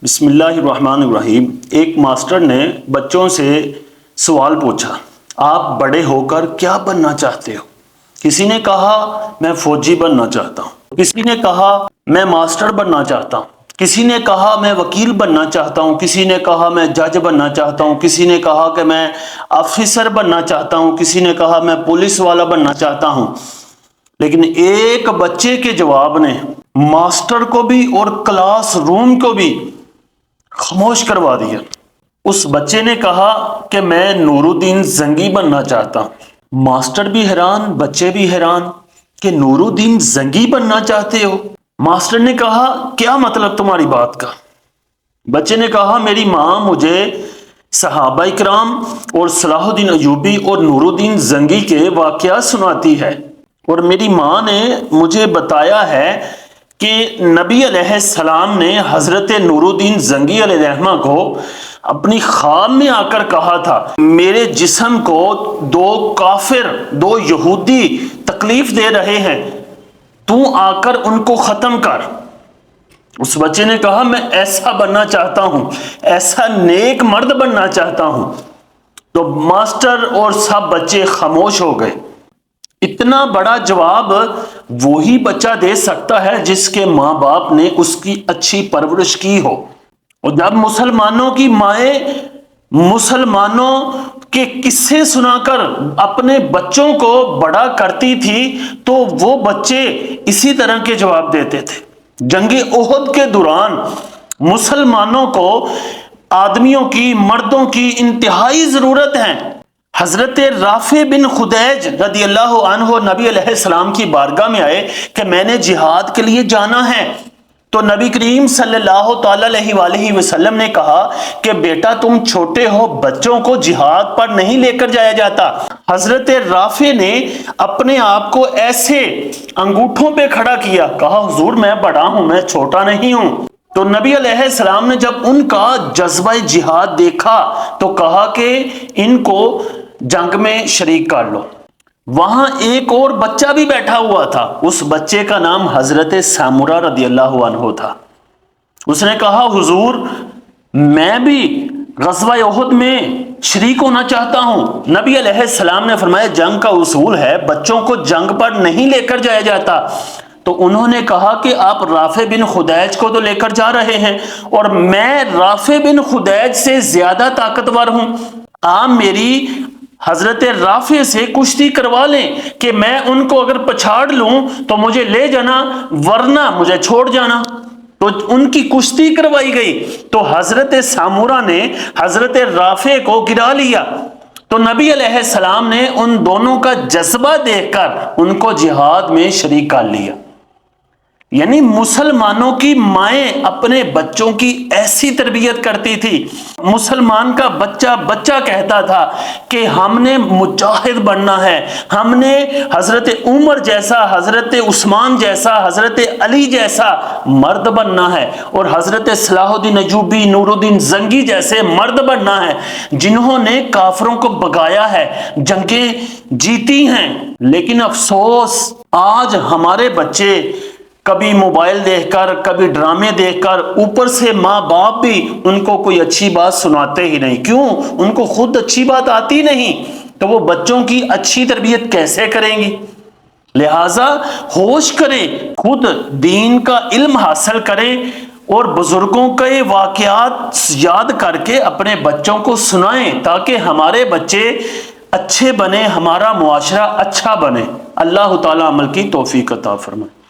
بسم اللہ الرحمن الرحیم۔ ایک ماسٹر نے بچوں سے سوال پوچھا، آپ بڑے ہو کر کیا بننا چاہتے ہو؟ کسی نے کہا میں فوجی بننا چاہتا ہوں، کسی نے کہا میں ماسٹر بننا چاہتا ہوں، کسی نے کہا میں وکیل بننا چاہتا ہوں، کسی نے کہا میں جج بننا چاہتا ہوں، کسی نے کہا کہ میں آفیسر بننا چاہتا ہوں، کسی نے کہا میں پولیس والا بننا چاہتا ہوں۔ لیکن ایک بچے کے جواب نے ماسٹر کو بھی اور کلاس روم کو بھی خاموش کروا دیا۔ اس بچے نے کہا کہ میں نور الدین زنگی بننا چاہتا ہوں۔ ماسٹر بھی حیران، بچے بھی حیران کہ نور الدین زنگی بننا چاہتے ہو؟ ماسٹر نے کہا کیا مطلب تمہاری بات کا؟ بچے نے کہا میری ماں مجھے صحابہ کرام اور صلاح الدین ایوبی اور نور الدین زنگی کے واقعات سناتی ہے، اور میری ماں نے مجھے بتایا ہے کہ نبی علیہ السلام نے حضرت نور الدین زنگی علیہ الرحمہ کو اپنی خواب میں آ کر کہا تھا میرے جسم کو دو کافر، دو یہودی تکلیف دے رہے ہیں، تو آ کر ان کو ختم کر۔ اس بچے نے کہا میں ایسا بننا چاہتا ہوں، ایسا نیک مرد بننا چاہتا ہوں۔ تو ماسٹر اور سب بچے خاموش ہو گئے۔ اتنا بڑا جواب وہی بچہ دے سکتا ہے جس کے ماں باپ نے اس کی اچھی پرورش کی ہو۔ اور جب مسلمانوں کی مائیں مسلمانوں کے قصے سنا کر اپنے بچوں کو بڑا کرتی تھی تو وہ بچے اسی طرح کے جواب دیتے تھے۔ جنگ احد کے دوران مسلمانوں کو آدمیوں کی، مردوں کی انتہائی ضرورت ہے۔ حضرت رافع بن خدیج رضی اللہ عنہ نبی علیہ السلام کی بارگاہ میں آئے کہ میں نے جہاد کے لیے جانا ہے، تو نبی کریم صلی اللہ تعالی علیہ وآلہ وسلم نے کہا کہ بیٹا تم چھوٹے ہو، بچوں کو جہاد پر نہیں لے کر جایا جاتا۔ حضرت رافع نے اپنے آپ کو ایسے انگوٹھوں پہ کھڑا کیا، کہا حضور میں بڑا ہوں، میں چھوٹا نہیں ہوں۔ تو نبی علیہ السلام نے جب ان کا جذبہ جہاد دیکھا تو کہا کہ ان کو جنگ میں شریک کر لو۔ وہاں ایک اور بچہ بھی بیٹھا ہوا تھا، اس بچے کا نام حضرت سامورہ رضی اللہ عنہ تھا۔ اس نے کہا حضور میں بھی غزوہ احد میں شریک ہونا چاہتا ہوں۔ نبی علیہ السلام نے فرمایا جنگ کا اصول ہے بچوں کو جنگ پر نہیں لے کر جایا جاتا۔ تو انہوں نے کہا کہ آپ رافع بن خدیج کو تو لے کر جا رہے ہیں، اور میں رافع بن خدیج سے زیادہ طاقتور ہوں، آپ میری حضرت رافع سے کشتی کروا لیں کہ میں ان کو اگر پچھاڑ لوں تو مجھے لے جانا، ورنہ مجھے چھوڑ جانا۔ تو ان کی کشتی کروائی گئی، تو حضرت سامورہ نے حضرت رافع کو گرا لیا۔ تو نبی علیہ السلام نے ان دونوں کا جذبہ دیکھ کر ان کو جہاد میں شریک کر لیا۔ یعنی مسلمانوں کی مائیں اپنے بچوں کی ایسی تربیت کرتی تھی۔ مسلمان کا بچہ بچہ کہتا تھا کہ ہم نے مجاہد بننا ہے، ہم نے حضرت عمر جیسا، حضرت عثمان جیسا، حضرت علی جیسا مرد بننا ہے، اور حضرت صلاح الدین ایوبی، نور الدین زنگی جیسے مرد بننا ہے جنہوں نے کافروں کو بھگایا ہے، جنگیں جیتی ہیں۔ لیکن افسوس آج ہمارے بچے کبھی موبائل دیکھ کر، کبھی ڈرامے دیکھ کر، اوپر سے ماں باپ بھی ان کو کوئی اچھی بات سناتے ہی نہیں۔ کیوں؟ ان کو خود اچھی بات آتی نہیں، تو وہ بچوں کی اچھی تربیت کیسے کریں گی؟ لہٰذا ہوش کریں، خود دین کا علم حاصل کریں، اور بزرگوں کے واقعات یاد کر کے اپنے بچوں کو سنائیں تاکہ ہمارے بچے اچھے بنے، ہمارا معاشرہ اچھا بنے۔ اللہ تعالیٰ عمل کی توفیق عطا فرمائے۔